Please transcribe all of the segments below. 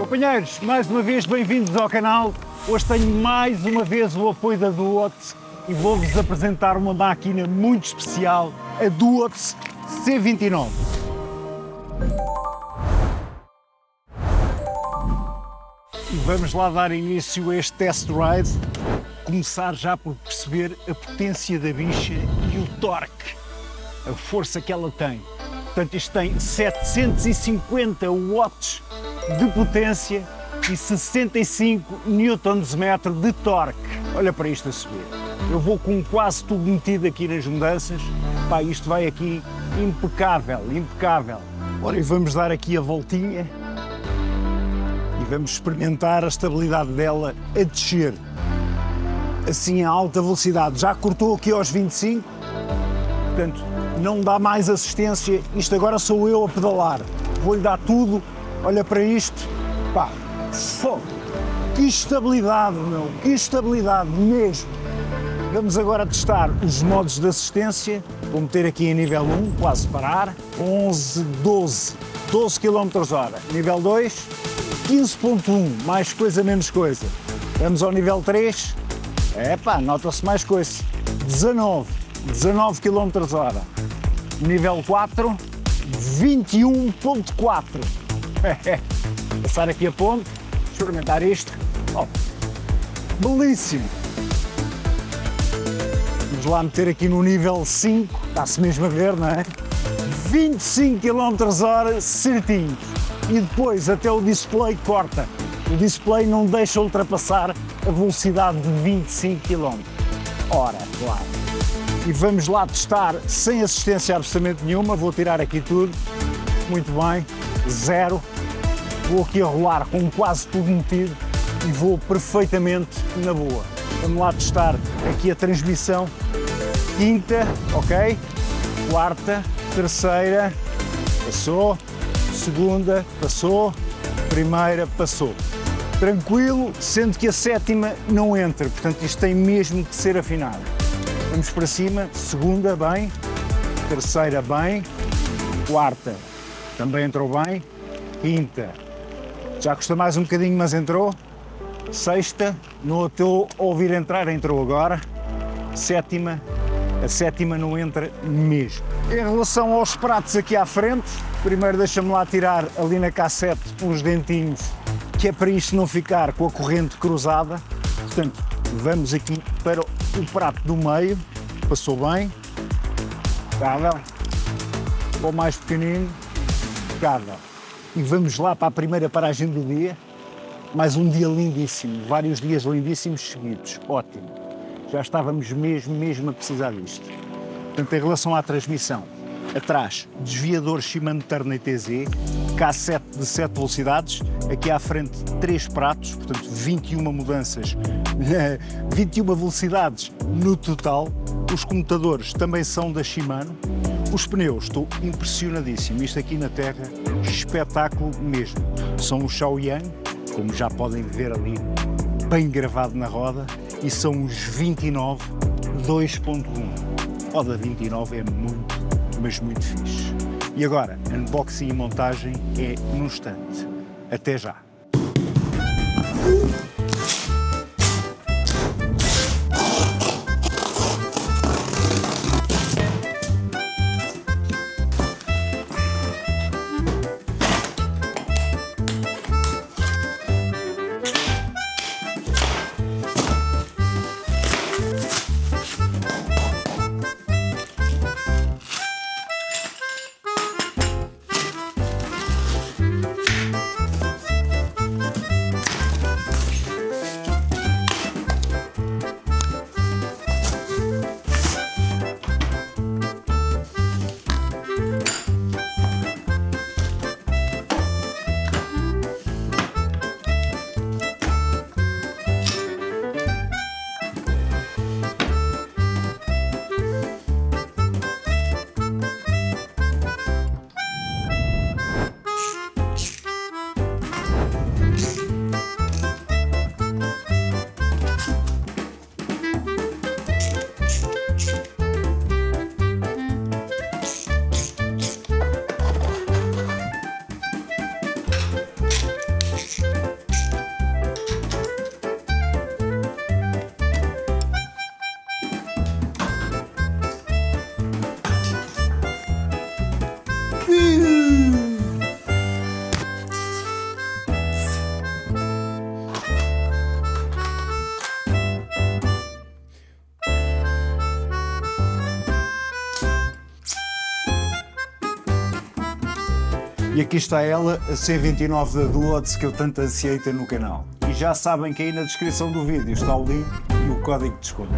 Companheiros, mais uma vez bem-vindos ao canal. Hoje tenho mais uma vez o apoio da Duots e vou-vos apresentar uma máquina muito especial, a Duots C29. E vamos lá dar início a este test ride, começar já por perceber a potência da bicha e o torque, a força que ela tem. Portanto, isto tem 750 watts de potência e 65 Nm de torque. Olha para isto a subir. Eu vou com quase tudo metido aqui nas mudanças. Pá, isto vai aqui impecável, impecável. Ora, e vamos dar aqui a voltinha e vamos experimentar a estabilidade dela a descer. Assim a alta velocidade. Já cortou aqui aos 25, portanto, não dá mais assistência. Isto agora sou eu a pedalar. Vou-lhe dar tudo. Olha para isto, pá, fogo, que estabilidade, meu, que estabilidade mesmo. Vamos agora testar os modos de assistência. Vou meter aqui em nível 1, quase parar, 11, 12 km/h. Nível 2, 15.1, mais coisa, menos coisa. Vamos ao nível 3, epá, nota-se mais coisa, 19 km/h. Nível 4, 21.4. Passar aqui a ponte, experimentar isto. Oh, belíssimo! Vamos lá meter aqui no nível 5, está-se mesmo a ver, não é? 25 km/h certinhos. E depois até o display corta. O display não deixa ultrapassar a velocidade de 25 km. Ora, claro. E vamos lá testar sem assistência absolutamente nenhuma. Vou tirar aqui tudo. Muito bem. Zero. Vou aqui a rolar com quase tudo metido e vou perfeitamente na boa. Vamos lá testar aqui a transmissão. Quinta, ok. Quarta, terceira, passou. Segunda, passou. Primeira, passou. Tranquilo, sendo que a sétima não entra, portanto isto tem mesmo que ser afinado. Vamos para cima, segunda, bem. Terceira, bem. Quarta, também entrou bem. Quinta, já custa mais um bocadinho, mas entrou. Sexta, não estou a ouvir entrar, entrou agora. Sétima, a sétima não entra mesmo. Em relação aos pratos aqui à frente, primeiro deixa-me lá tirar ali na cassete uns dentinhos, que é para isto não ficar com a corrente cruzada. Portanto, vamos aqui para o prato do meio, passou bem. Impecável. Ou mais pequenino, impecável. E vamos lá para a primeira paragem do dia. Mais um dia lindíssimo, vários dias lindíssimos seguidos. Ótimo. Já estávamos mesmo a precisar disto. Portanto, em relação à transmissão, atrás, desviador Shimano Turner TZ, K7 de 7 velocidades, aqui à frente 3 pratos, portanto 21 mudanças, 21 velocidades no total. Os comutadores também são da Shimano. Os pneus, estou impressionadíssimo. Isto aqui na terra, espetáculo mesmo. São os Shaoyang, como já podem ver ali, bem gravado na roda, e são os 29 2.1. Roda 29 é muito, mas muito fixe. E agora, unboxing e montagem é num instante. Até já! E aqui está ela, a C29 da Duots que eu tanto ansiei ter no canal. E já sabem que aí na descrição do vídeo está o link e o código de desconto.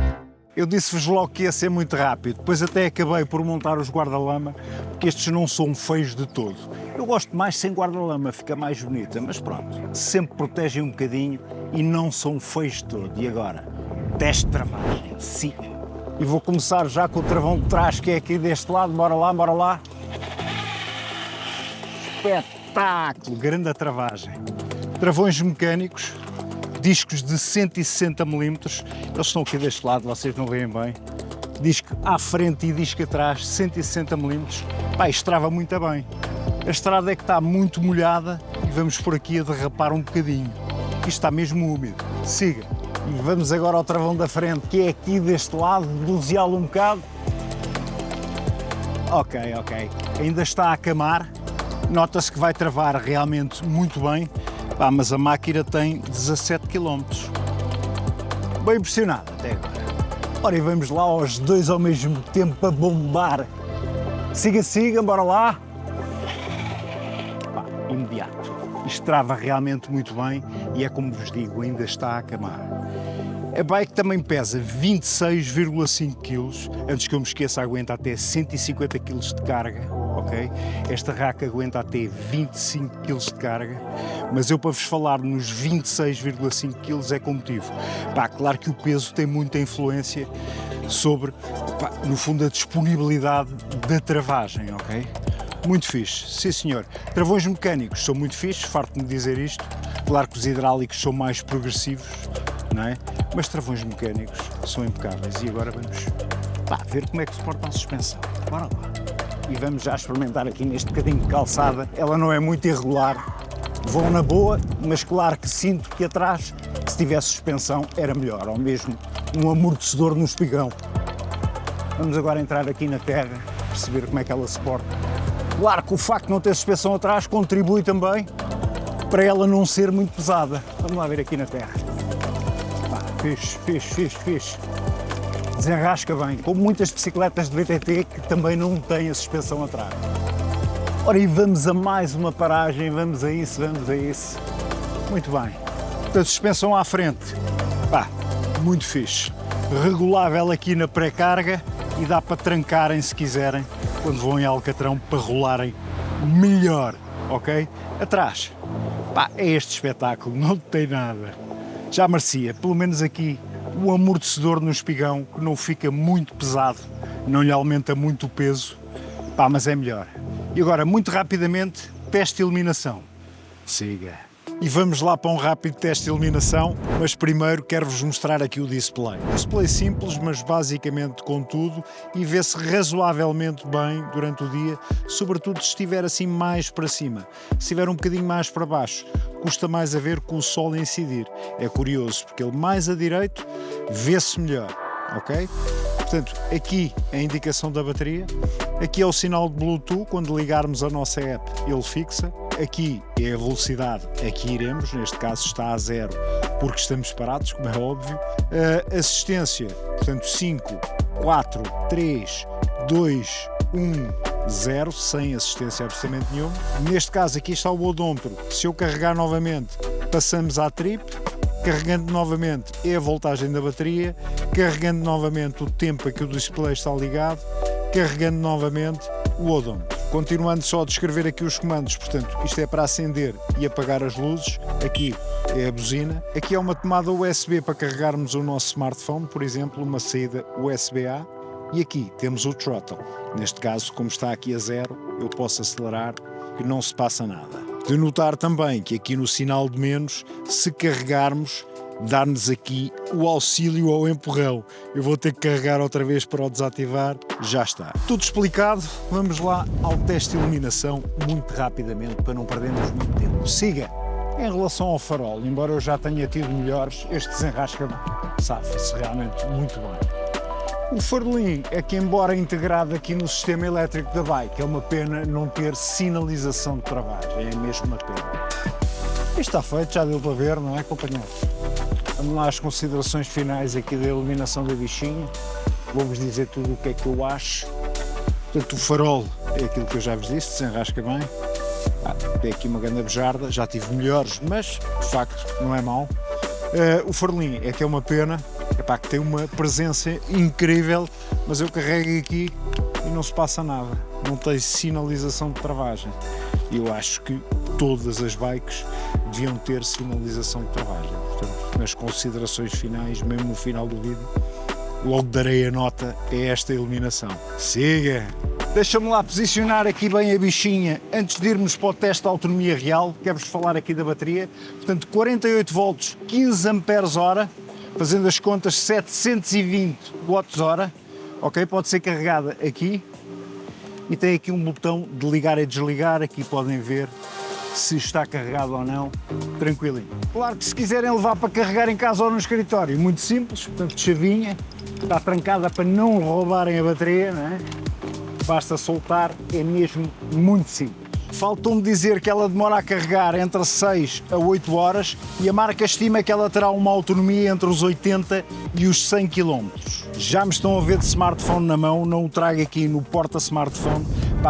Eu disse-vos logo que ia ser muito rápido, depois até acabei por montar os guarda-lama, porque estes não são feios de todo. Eu gosto mais sem guarda-lama, fica mais bonita, mas pronto, sempre protegem um bocadinho e não são feios de todo. E agora, teste de travagem, sim. E vou começar já com o travão de trás, que é aqui deste lado, bora lá, bora lá. Espetáculo, grande a travagem. Travões mecânicos, discos de 160 mm, eles estão aqui deste lado, vocês não veem bem. Disco à frente e disco atrás, 160 mm. Pá, isto trava muito bem. A estrada é que está muito molhada e vamos por aqui a derrapar um bocadinho. Isto está mesmo úmido. Siga. E vamos agora ao travão da frente, que é aqui deste lado, doseá-lo um bocado. Ok. Ainda está a camar. Nota-se que vai travar realmente muito bem. Pá, mas a máquina tem 17 km. Bem impressionado até agora. Ora, e vamos lá aos dois ao mesmo tempo a bombar. Siga, bora lá. Pá, imediato. Isto trava realmente muito bem e é como vos digo, ainda está a camar. A bike também pesa 26,5 kg. Antes que eu me esqueça, aguenta até 150 kg de carga. Okay? Esta raca aguenta até 25 kg de carga, mas eu para vos falar nos 26,5 kg é com motivo. Pá, claro que o peso tem muita influência sobre, pá, no fundo, a disponibilidade da travagem, ok? Muito fixe, sim senhor. Travões mecânicos são muito fixes, farto-me dizer isto. Claro que os hidráulicos são mais progressivos, não é? Mas travões mecânicos são impecáveis. E agora vamos, pá, ver como é que suporta a suspensão. Bora lá. E vamos já experimentar aqui neste bocadinho de calçada. Ela não é muito irregular, vão na boa, mas claro que sinto que atrás, se tivesse suspensão, era melhor, ou mesmo um amortecedor no espigão. Vamos agora entrar aqui na terra, perceber como é que ela se porta. Claro que o facto de não ter suspensão atrás contribui também para ela não ser muito pesada. Vamos lá ver aqui na terra. Fixe. Desenrasca bem, como muitas bicicletas de BTT que também não têm a suspensão atrás. Ora, e vamos a mais uma paragem, vamos a isso. Muito bem. Portanto, suspensão à frente, pá, muito fixe. Regulável aqui na pré-carga e dá para trancarem se quiserem, quando vão em Alcatrão, para rolarem melhor, ok? Atrás, pá, é este espetáculo, não tem nada. Já merecia, pelo menos aqui, o amortecedor no espigão, que não fica muito pesado, não lhe aumenta muito o peso, pá, mas é melhor. E agora, muito rapidamente, teste de eliminação. Siga. E vamos lá para um rápido teste de eliminação, mas primeiro quero-vos mostrar aqui o display. Display simples, mas basicamente com tudo, e vê-se razoavelmente bem durante o dia, sobretudo se estiver assim mais para cima. Se estiver um bocadinho mais para baixo, custa mais a ver com o sol a incidir. É curioso, porque ele mais a direito vê-se melhor, ok? Portanto, aqui a indicação da bateria, aqui é o sinal de Bluetooth, quando ligarmos a nossa app ele fixa, aqui é a velocidade a que iremos, neste caso está a 0 porque estamos parados, como é óbvio, assistência, portanto 5, 4, 3, 2, 1, 0, sem assistência absolutamente nenhuma. Neste caso aqui está o odômetro, se eu carregar novamente passamos à trip, carregando novamente é a voltagem da bateria, carregando novamente o tempo a que o display está ligado, carregando novamente o odômetro. Continuando só a descrever aqui os comandos, portanto, isto é para acender e apagar as luzes, aqui é a buzina, aqui é uma tomada USB para carregarmos o nosso smartphone, por exemplo, uma saída USB-A, e aqui temos o throttle. Neste caso, como está aqui a 0, eu posso acelerar, que não se passa nada. De notar também que aqui no sinal de menos, se carregarmos, dá-nos aqui o auxílio ao empurrão. Eu vou ter que carregar outra vez para o desativar, já está. Tudo explicado, vamos lá ao teste de iluminação muito rapidamente para não perdermos muito tempo. Siga! Em relação ao farol, embora eu já tenha tido melhores, este desenrasca safa-se realmente muito bem. O farolim é que, embora integrado aqui no sistema elétrico da bike, é uma pena não ter sinalização de travagem, é mesmo uma pena. Isto está feito, já deu para ver, não é, companheiro? Vamos lá às considerações finais aqui da iluminação da bichinha. Vou-vos dizer tudo o que é que eu acho. Portanto, o farol é aquilo que eu já vos disse, desenrasca bem. dei aqui uma grande bejarda, já tive melhores, mas de facto não é mau. O farolim é que é uma pena, epá, que tem uma presença incrível, mas eu carrego aqui e não se passa nada, não tem sinalização de travagem. E eu acho que todas as bikes deviam ter sinalização de travagem. Portanto, nas considerações finais, mesmo no final do vídeo, logo darei a nota a esta iluminação. Siga! Deixa-me lá posicionar aqui bem a bichinha antes de irmos para o teste de autonomia real. Quero-vos falar aqui da bateria. Portanto, 48 volts, 15 amperes hora, fazendo as contas 720 watts hora. Ok, pode ser carregada aqui. E tem aqui um botão de ligar e desligar. Aqui podem ver se está carregado ou não. Tranquilinho. Claro que se quiserem levar para carregar em casa ou no escritório, muito simples. Portanto, chavinha. Está trancada para não roubarem a bateria, não é? Basta soltar, é mesmo muito simples. Faltou-me dizer que ela demora a carregar entre 6 a 8 horas e a marca estima que ela terá uma autonomia entre os 80 e os 100 km. Já me estão a ver de smartphone na mão, não o trago aqui no porta-smartphone,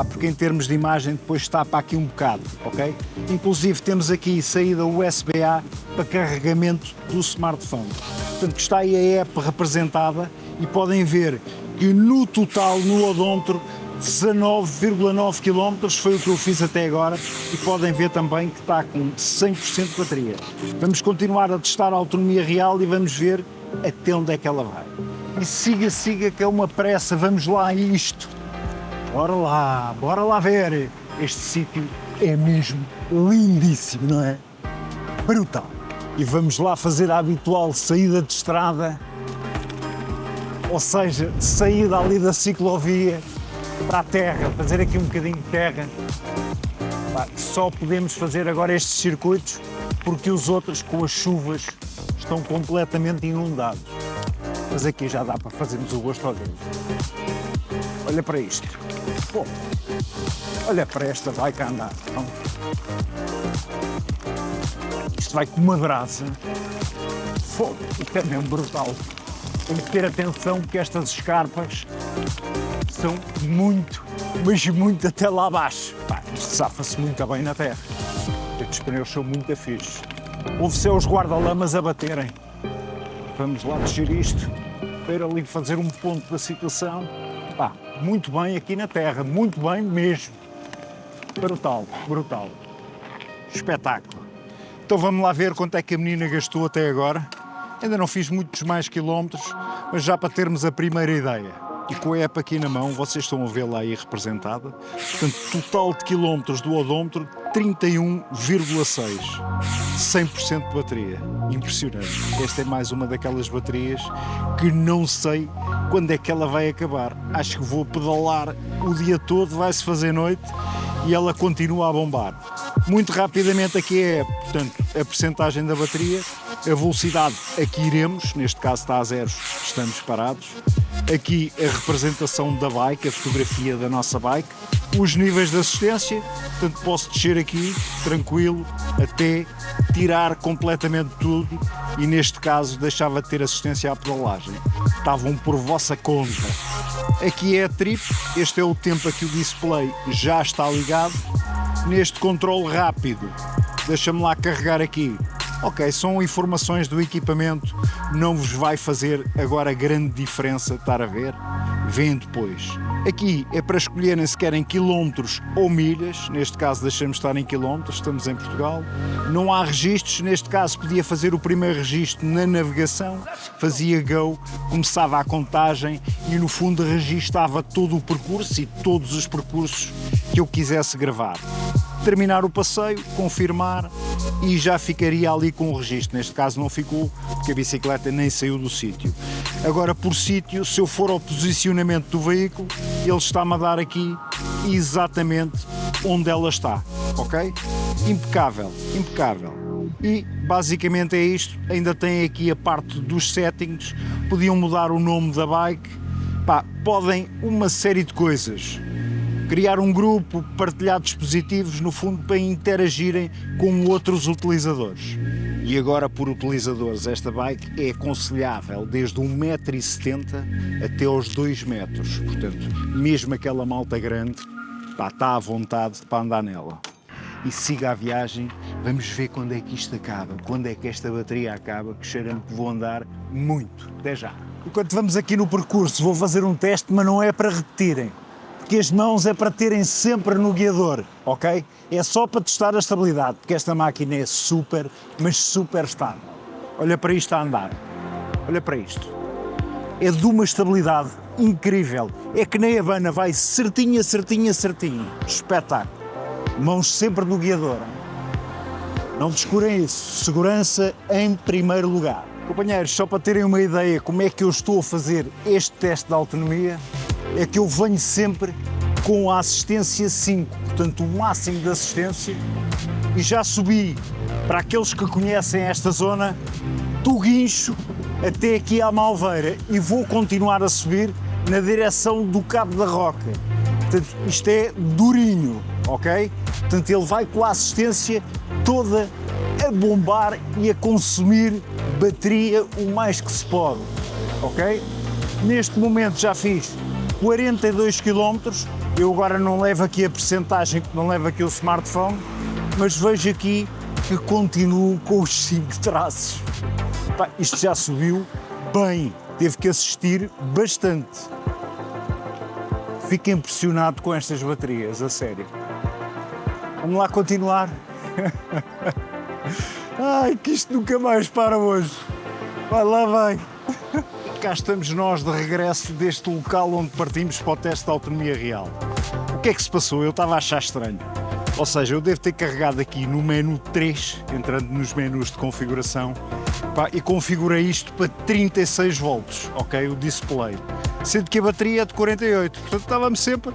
porque em termos de imagem depois está para aqui um bocado, ok? Inclusive temos aqui saída USB-A para carregamento do smartphone. Portanto, está aí a app representada e podem ver que no total, no odômetro, 19,9 km foi o que eu fiz até agora e podem ver também que está com 100% de bateria. Vamos continuar a testar a autonomia real e vamos ver até onde é que ela vai. E siga, siga, que é uma pressa, vamos lá a isto. Bora lá ver. Este sítio é mesmo lindíssimo, não é? Brutal. E vamos lá fazer a habitual saída de estrada, ou seja, saída ali da ciclovia para a terra, fazer aqui um bocadinho de terra. Só podemos fazer agora estes circuitos porque os outros, com as chuvas, estão completamente inundados. Mas aqui já dá para fazermos o gosto ao deles. Olha para isto. Pô, olha para esta bike a andar. Isto vai com uma brasa. Fogo, isto é mesmo brutal. Tem que ter atenção porque estas escarpas são muito, mas muito até lá abaixo. Isto safa-se muito bem na terra. Estes pneus são muito afixos. Houve-se os guarda-lamas a baterem. Vamos lá descer isto, para ir ali fazer um ponto da situação. Muito bem aqui na terra, muito bem mesmo. Brutal, brutal. Espetáculo. Então vamos lá ver quanto é que a menina gastou até agora. Ainda não fiz muitos mais quilómetros, mas já para termos a primeira ideia. E com a app aqui na mão, vocês estão a vê-la aí representada. Portanto, total de quilómetros do odômetro, 31,6. 100% de bateria. Impressionante. Esta é mais uma daquelas baterias que não sei quando é que ela vai acabar. Acho que vou pedalar o dia todo, vai-se fazer noite e ela continua a bombar. Muito rapidamente aqui é, portanto, a percentagem da bateria, a velocidade a que iremos, neste caso está a zeros, estamos parados. Aqui a representação da bike, a fotografia da nossa bike, os níveis de assistência, portanto posso descer aqui tranquilo até tirar completamente tudo e neste caso deixava de ter assistência à pedalagem. Estavam por vossa conta. Aqui é a trip, este é o tempo a que o display já está ligado. Neste controle rápido, deixa-me lá carregar aqui. Ok, são informações do equipamento, não vos vai fazer agora grande diferença estar a ver, vêem depois. Aqui é para escolherem se querem quilómetros ou milhas, neste caso deixamos estar em quilómetros, estamos em Portugal. Não há registros, neste caso podia fazer o primeiro registro na navegação, fazia go, começava a contagem e no fundo registava todo o percurso e todos os percursos que eu quisesse gravar. Terminar o passeio, confirmar e já ficaria ali com o registro. Neste caso não ficou, porque a bicicleta nem saiu do sítio. Agora, por sítio, se eu for ao posicionamento do veículo, ele está-me a dar aqui exatamente onde ela está, ok? Impecável, impecável. E basicamente é isto. Ainda tem aqui a parte dos settings, podiam mudar o nome da bike, podem uma série de coisas. Criar um grupo, partilhar dispositivos, no fundo para interagirem com outros utilizadores. E agora por utilizadores, esta bike é aconselhável desde 1,70 m até aos 2 metros. Portanto, mesmo aquela malta grande, está à vontade para andar nela. e siga a viagem. Vamos ver quando é que isto acaba, quando é que esta bateria acaba, que cheira-me que vou andar muito. Até já. Enquanto vamos aqui no percurso, vou fazer um teste, mas não é para repetirem, porque as mãos é para terem sempre no guiador, ok? É só para testar a estabilidade, porque esta máquina é super, mas super estável. Olha para isto a andar, olha para isto. É de uma estabilidade incrível, é que nem a Havana, vai certinha, certinha, certinha. Espetáculo. Mãos sempre no guiador. Não descurem isso, segurança em primeiro lugar. Companheiros, só para terem uma ideia como é que eu estou a fazer este teste de autonomia, é que eu venho sempre com a assistência 5, portanto o máximo de assistência, e já subi, para aqueles que conhecem esta zona, do Guincho até aqui à Malveira, e vou continuar a subir na direção do Cabo da Roca. Portanto, isto é durinho, ok? Portanto, ele vai com a assistência toda a bombar e a consumir bateria o mais que se pode, ok? Neste momento já fiz 42 km, eu agora não levo aqui a percentagem, não levo aqui o smartphone, mas vejo aqui que continuo com os 5 traços. Pá, isto já subiu bem, teve que assistir bastante. Fico impressionado com estas baterias, a sério. Vamos lá continuar. Ai, que isto nunca mais para hoje. Vai lá, vai. E cá estamos nós de regresso deste local onde partimos para o teste de autonomia real. O que é que se passou? Eu estava a achar estranho. Ou seja, eu devo ter carregado aqui no menu 3, entrando nos menus de configuração, pá, e configurei isto para 36 volts, ok? O display. Sendo que a bateria é de 48, portanto estava-me sempre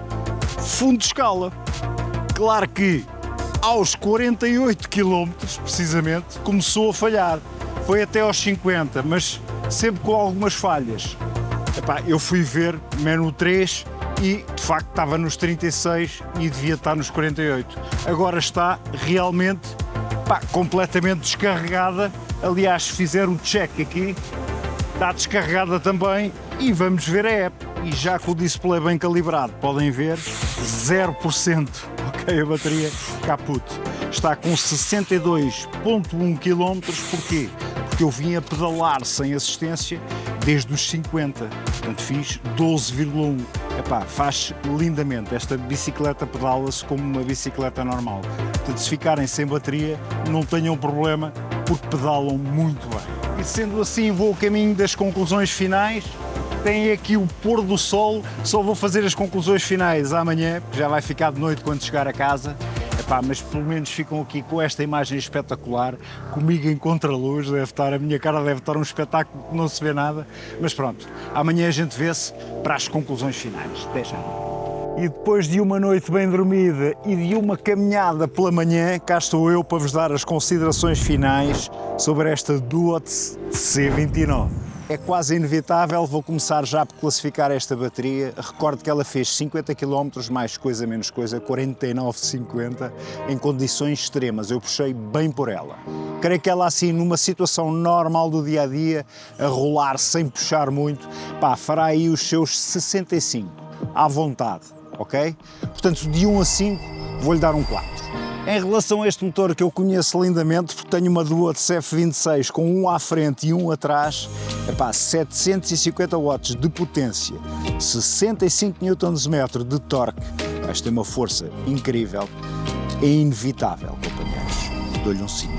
fundo de escala. Claro que aos 48 km, precisamente, começou a falhar. Foi até aos 50, mas sempre com algumas falhas. Epá, eu fui ver menu 3 e, de facto, estava nos 36 e devia estar nos 48. Agora está realmente, pá, completamente descarregada. Aliás, se fizer o check aqui, está descarregada também e vamos ver a app. E já com o display bem calibrado, podem ver, 0%. Ok, a bateria caput. Está com 62,1 km, porquê? Porque eu vim a pedalar sem assistência desde os 50, portanto fiz 12,1. Epá, faz lindamente, esta bicicleta pedala-se como uma bicicleta normal. Portanto, se ficarem sem bateria, não tenham problema, porque pedalam muito bem. E sendo assim, vou ao caminho das conclusões finais. Tem aqui o pôr do sol, só vou fazer as conclusões finais amanhã, já vai ficar de noite quando chegar a casa. Epá, mas pelo menos ficam aqui com esta imagem espetacular, comigo em contraluz, a minha cara deve estar um espetáculo que não se vê nada, mas pronto, amanhã a gente vê-se para as conclusões finais. Até já. E depois de uma noite bem dormida e de uma caminhada pela manhã, cá estou eu para vos dar as considerações finais sobre esta Duots C29. É quase inevitável, vou começar já por classificar esta bateria. Recordo que ela fez 50 km, mais coisa, menos coisa, 49,50, em condições extremas. Eu puxei bem por ela. Creio que ela assim, numa situação normal do dia-a-dia, a rolar sem puxar muito, pá, fará aí os seus 65, à vontade, ok? Portanto, de 1 a 5, vou-lhe dar um 4. Em relação a este motor que eu conheço lindamente, porque tenho uma Duots F26 com um à frente e um atrás, epá, 750 watts de potência, 65 Nm de torque, esta tem uma força incrível, é inevitável, companheiros, dou-lhe um 5.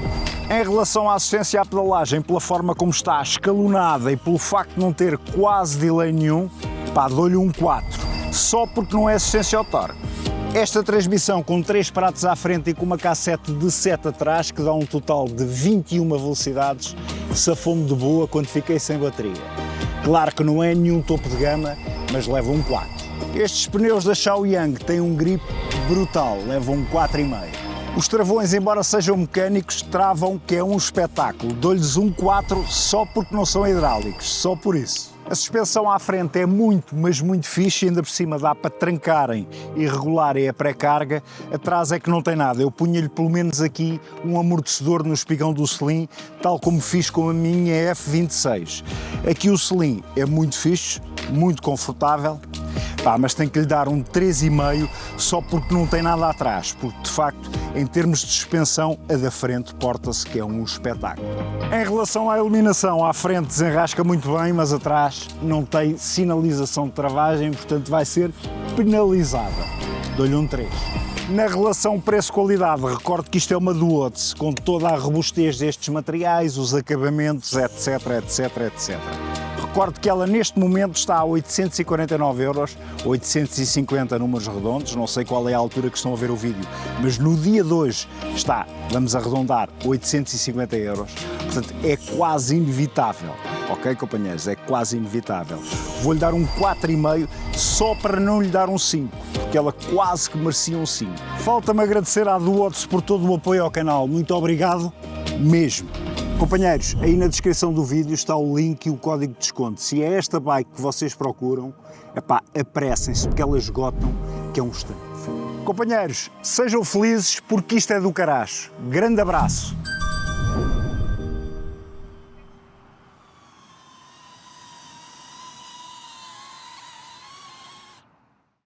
Em relação à assistência à pedalagem, pela forma como está escalonada e pelo facto de não ter quase delay nenhum, pá, dou-lhe um 4, só porque não é assistência ao torque. Esta transmissão com 3 pratos à frente e com uma cassete de 7 atrás, que dá um total de 21 velocidades, safou-me de boa quando fiquei sem bateria. Claro que não é nenhum topo de gama, mas leva um 4. Estes pneus da Shaoyang têm um grip brutal, levam um 4,5. Os travões, embora sejam mecânicos, travam, que é um espetáculo. Dou-lhes um 4 só porque não são hidráulicos, só por isso. A suspensão à frente é muito, mas muito fixe, ainda por cima dá para trancarem e regularem a pré-carga. Atrás é que não tem nada, eu punha-lhe pelo menos aqui um amortecedor no espigão do selim, tal como fiz com a minha F26. Aqui o selim é muito fixe, muito confortável, pá, mas tem que lhe dar um 3,5 só porque não tem nada atrás, porque de facto Em termos de suspensão, a da frente porta-se que é um espetáculo. Em relação à iluminação, à frente desenrasca muito bem, mas atrás não tem sinalização de travagem, portanto vai ser penalizada. Dou-lhe um 3. Na relação preço-qualidade, recordo que isto é uma Duots, com toda a robustez destes materiais, os acabamentos, etc, etc, etc. Recordo que ela neste momento está a 849€, 850 números redondos, não sei qual é a altura que estão a ver o vídeo, mas no dia de hoje está, vamos arredondar, 850€, portanto é quase inevitável, ok companheiros, é quase inevitável. Vou-lhe dar um 4,5 só para não lhe dar um 5, porque ela quase que merecia um 5. Falta-me agradecer à Duots por todo o apoio ao canal, muito obrigado mesmo. Companheiros, aí na descrição do vídeo está o link e o código de desconto. Se é esta bike que vocês procuram, epá, apressem-se porque elas esgotam, que é um instante. Companheiros, sejam felizes porque isto é do caraço. Grande abraço!